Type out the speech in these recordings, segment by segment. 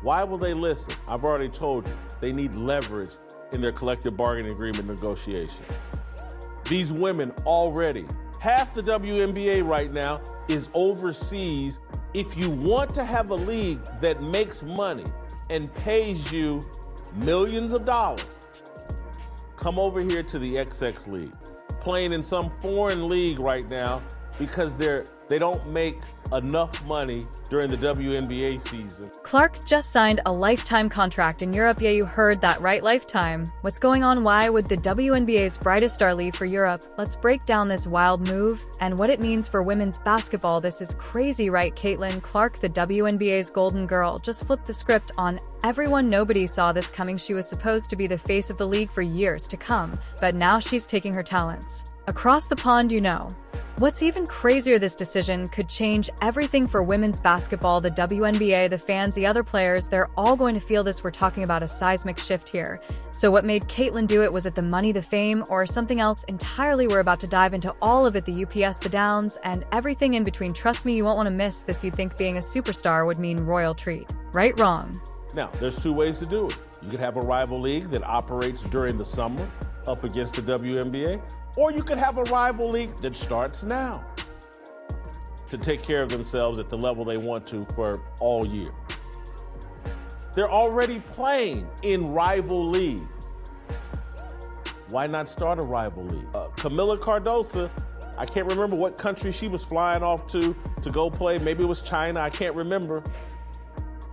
Why will they listen? I've already told you, they need leverage in their collective bargaining agreement negotiation. These women already, half the WNBA right now is overseas. If you want to have a league that makes money and pays you millions of dollars, come over here to the XX League. Playing in some foreign league right now because they don't make enough money during the WNBA season. Clark just signed a lifetime contract in Europe. Yeah, you heard that right, lifetime. What's going on? Why would the WNBA's brightest star leave for Europe? Let's break down this wild move and what it means for women's basketball. This is crazy, right? Caitlin Clark, the WNBA's golden girl, just flipped the script on everyone. Nobody saw this coming. She was supposed to be the face of the league for years to come, but now she's taking her talents across the pond, you know. What's even crazier, this decision could change everything for women's basketball. The WNBA, the fans, the other players, they're all going to feel this. We're talking about a seismic shift here. So what made Caitlin do it? Was it the money, the fame, or something else entirely? We're about to dive into all of it, the UPS, the downs, and everything in between. Trust me, you won't want to miss this. You'd think being a superstar would mean royal treat. Right? Wrong. Now, there's two ways to do it. You could have a rival league that operates during the summer up against the WNBA, or you could have a rival league that starts now to take care of themselves at the level they want to for all year. They're already playing in rival league. Why not start a rival league? Camila Cardoso, I can't remember what country she was flying off to go play. Maybe it was China, I can't remember.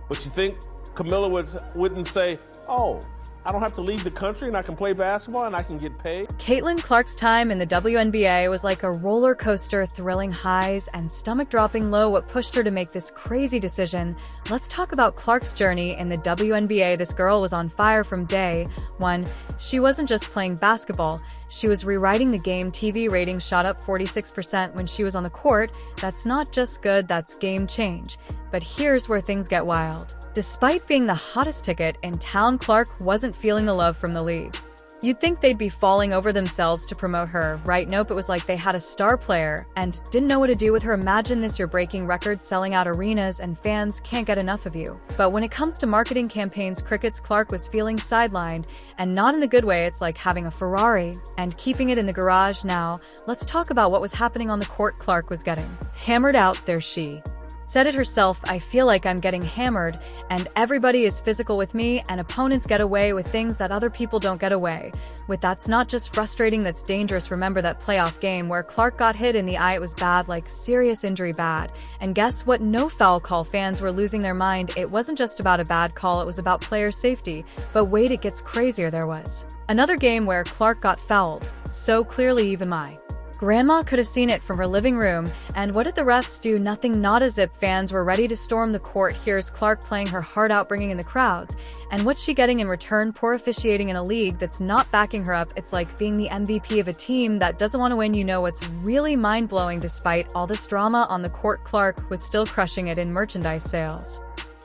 But you think Camila wouldn't say, oh, I don't have to leave the country and I can play basketball and I can get paid? Caitlin Clark's time in the WNBA was like a roller coaster, thrilling highs and stomach-dropping low. What pushed her to make this crazy decision? Let's talk about Clark's journey in the WNBA. This girl was on fire from day one. She wasn't just playing basketball, she was rewriting the game. TV ratings shot up 46% when she was on the court. That's not just good, that's game change. But here's where things get wild. Despite being the hottest ticket in town, Clark wasn't feeling the love from the league. You'd think they'd be falling over themselves to promote her, right? Nope, it was like they had a star player and didn't know what to do with her. Imagine this, you're breaking records, selling out arenas, and fans can't get enough of you. But when it comes to marketing campaigns, Clark was feeling sidelined, and not in the good way. It's like having a Ferrari and keeping it in the garage. Now, let's talk about what was happening on the court. Clark was getting hammered out there. She said it herself, I feel like I'm getting hammered, and everybody is physical with me, and opponents get away with things that other people don't get away with. That's not just frustrating, that's dangerous. Remember that playoff game where Clark got hit in the eye? It was bad, like serious injury bad. And guess what? No foul call. Fans were losing their mind. It wasn't just about a bad call, it was about player safety. But wait, it gets crazier. There was another game where Clark got fouled. So clearly, even my grandma could have seen it from her living room. And what did the refs do? Nothing, not a zip. Fans were ready to storm the court. Here's Clark playing her heart out, bringing in the crowds. And what's she getting in return? Poor officiating in a league that's not backing her up. It's like being the MVP of a team that doesn't want to win. You know what's really mind-blowing? Despite all this drama on the court, Clark was still crushing it in merchandise sales.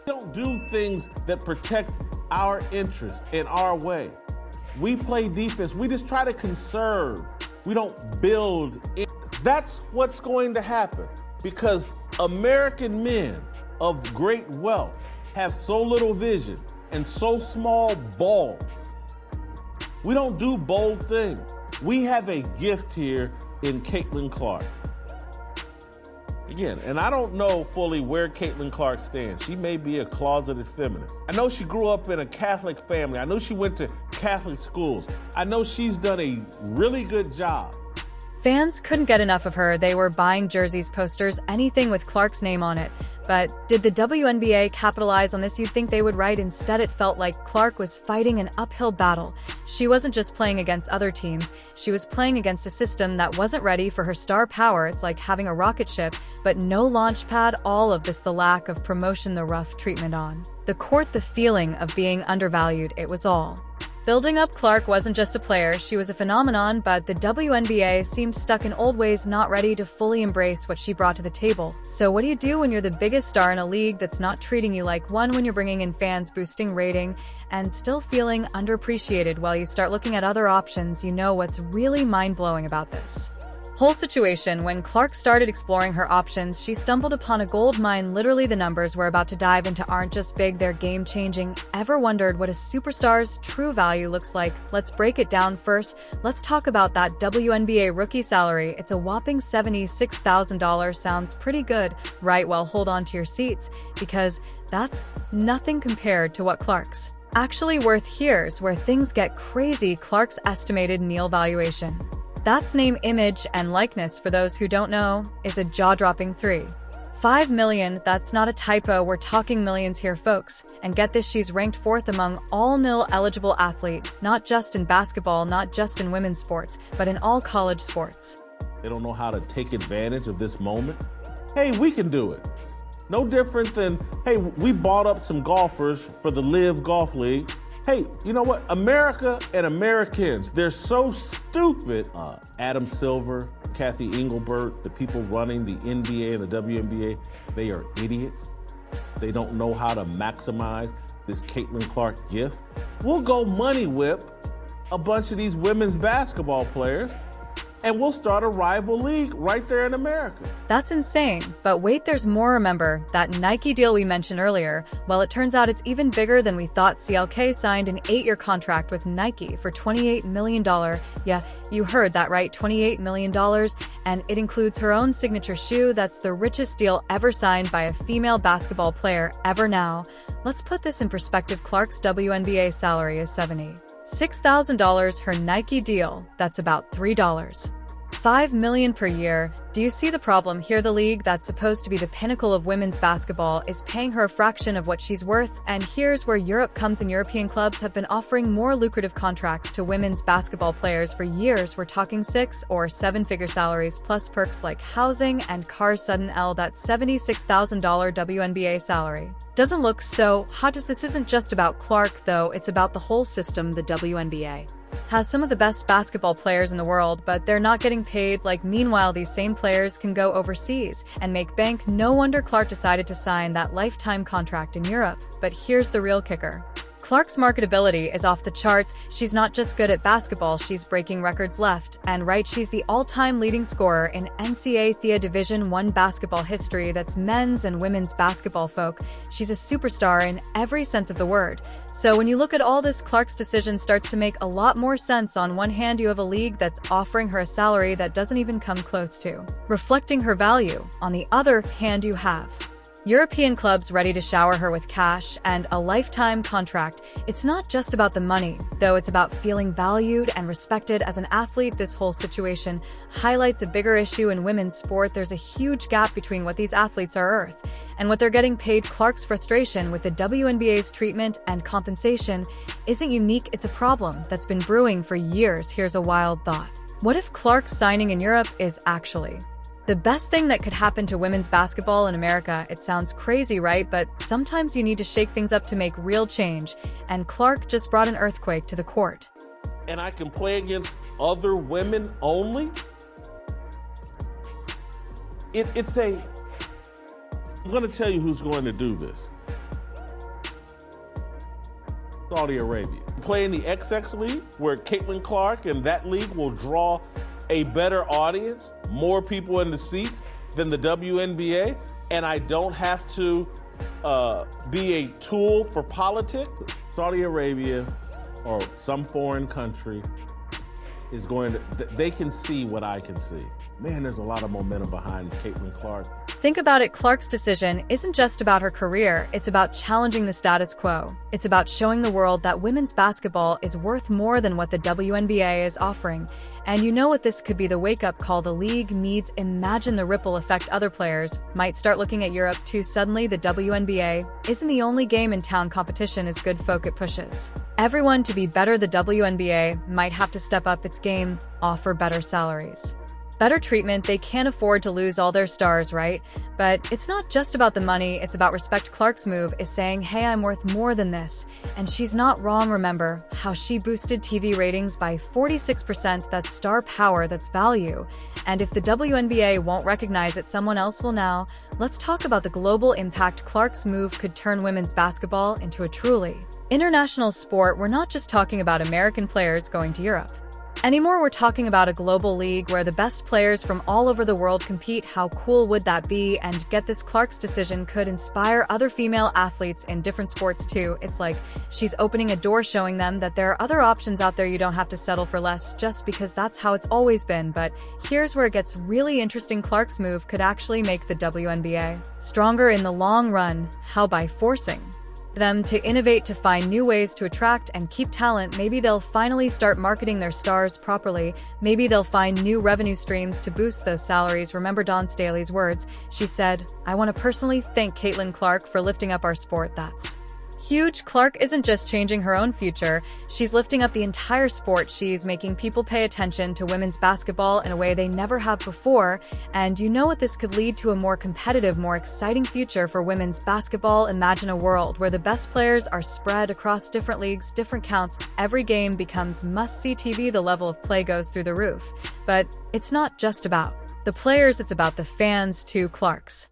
We don't do things that protect our interests in our way. We play defense. We just try to conserve. We don't build it. That's what's going to happen because American men of great wealth have so little vision and so small balls. We don't do bold things. We have a gift here in Caitlin Clark. Again, and I don't know fully where Caitlin Clark stands. She may be a closeted feminist. I know she grew up in a Catholic family. I know she went to Catholic schools. I know she's done a really good job. Fans couldn't get enough of her. They were buying jerseys, posters, anything with Clark's name on it. But did the WNBA capitalize on this? You'd think they would, right? Instead, it felt like Clark was fighting an uphill battle. She wasn't just playing against other teams, she was playing against a system that wasn't ready for her star power. It's like having a rocket ship, but no launch pad. All of this, the lack of promotion, the rough treatment on the court, the feeling of being undervalued, it was all building up. Clark wasn't just a player, she was a phenomenon, but the WNBA seemed stuck in old ways, not ready to fully embrace what she brought to the table. So what do you do when you're the biggest star in a league that's not treating you like one? When you're bringing in fans, boosting rating, and still feeling underappreciated? While you start looking at other options. You know what's really mind-blowing about this? Whole situation: when Clark started exploring her options, she stumbled upon a gold mine. Literally, the numbers we're about to dive into aren't just big, they're game-changing. Ever wondered what a superstar's true value looks like? Let's break it down. First, let's talk about that WNBA rookie salary. It's a whopping $76,000. Sounds pretty good, right? Well, hold on to your seats, because that's nothing compared to what Clark's actually worth. Here's where things get crazy. Clark's estimated Neal valuation, that's name, image, and likeness for those who don't know, is a jaw-dropping $3.5 million. That's not a typo, we're talking millions here, folks. And get this, she's ranked 4th among all NIL-eligible athlete, not just in basketball, not just in women's sports, but in all college sports. They don't know how to take advantage of this moment. Hey, we can do it. No different than, hey, we bought up some golfers for the Live Golf League. Hey, you know what? America and Americans, they're so stupid. Adam Silver, Kathy Engelbert, the people running the NBA and the WNBA, they are idiots. They don't know how to maximize this Caitlin Clark gift. We'll go money whip a bunch of these women's basketball players, and we'll start a rival league right there in America. That's insane. But wait, there's more. Remember that Nike deal we mentioned earlier? Well, it turns out it's even bigger than we thought. CLK signed an 8-year contract with Nike for $28 million. Yeah, you heard that right, $28 million. And it includes her own signature shoe. That's the richest deal ever signed by a female basketball player ever. Now, let's put this in perspective. Clark's WNBA salary is $76,000. Her Nike deal, that's about $3.5 million per year. Do you see the problem here? The league that's supposed to be the pinnacle of women's basketball is paying her a fraction of what she's worth. And here's where Europe comes in. European clubs have been offering more lucrative contracts to women's basketball players for years. We're talking 6- or 7-figure salaries, plus perks like housing and cars. Sudden L, that $76,000 WNBA salary doesn't look so hot. This isn't just about Clark, though, it's about the whole system. The WNBA has some of the best basketball players in the world, but they're not getting paid. Meanwhile, these same players can go overseas and make bank. No wonder Clark decided to sign that lifetime contract in Europe. But here's the real kicker: Clark's marketability is off the charts. She's not just good at basketball, she's breaking records left and right. She's the all-time leading scorer in NCAA Division I basketball history. That's men's and women's basketball, folk. She's a superstar in every sense of the word. So when you look at all this, Clark's decision starts to make a lot more sense. On one hand, you have a league that's offering her a salary that doesn't even come close to reflecting her value. On the other hand, you have European clubs ready to shower her with cash and a lifetime contract. It's not just about the money, though, it's about feeling valued and respected as an athlete. This whole situation highlights a bigger issue in women's sport. There's a huge gap between what these athletes are worth and what they're getting paid. Clark's frustration with the WNBA's treatment and compensation isn't unique, it's a problem that's been brewing for years. Here's a wild thought: what if Clark signing in Europe is actually the best thing that could happen to women's basketball in America? It sounds crazy, right? But sometimes you need to shake things up to make real change. And Clark just brought an earthquake to the court. And I can play against other women only? I'm going to tell you who's going to do this. Saudi Arabia. Play in the XX League, where Caitlin Clark and that league will draw a better audience, more people in the seats than the WNBA, and I don't have to be a tool for politics. Saudi Arabia or some foreign country is going to, they can see what I can see. Man, there's a lot of momentum behind Caitlin Clark. Think about it, Clark's decision isn't just about her career, it's about challenging the status quo. It's about showing the world that women's basketball is worth more than what the WNBA is offering. And you know what, this could be the wake-up call the league needs. Imagine the ripple effect. Other players might start looking at Europe too. Suddenly, the WNBA isn't the only game in town. Competition is good, folk. It pushes everyone to be better. The WNBA might have to step up its game, offer better salaries, better treatment. They can't afford to lose all their stars, right? But it's not just about the money, it's about respect. Clark's move is saying, hey, I'm worth more than this. And she's not wrong. Remember how she boosted TV ratings by 46%. That's star power, that's value. And if the WNBA won't recognize it, someone else will. Now, let's talk about the global impact. Clark's move could turn women's basketball into a truly international sport. We're not just talking about American players going to Europe Anymore, we're talking about a global league where the best players from all over the world compete. How cool would that be? And get this, Clark's decision could inspire other female athletes in different sports too. It's like she's opening a door, showing them that there are other options out there. You don't have to settle for less just because that's how it's always been. But here's where it gets really interesting. Clark's move could actually make the WNBA stronger in the long run. How? By forcing them to innovate, to find new ways to attract and keep talent. Maybe they'll finally start marketing their stars properly. Maybe they'll find new revenue streams to boost those salaries. Remember Dawn Staley's words. She said, "I want to personally thank Caitlin Clark for lifting up our sport." That's huge. Clark isn't just changing her own future, she's lifting up the entire sport. She's making people pay attention to women's basketball in a way they never have before. And you know what? This could lead to a more competitive, more exciting future for women's basketball. Imagine a world where the best players are spread across different leagues, different counts. Every game becomes must-see TV. The level of play goes through the roof. But it's not just about the players, it's about the fans too. Clark's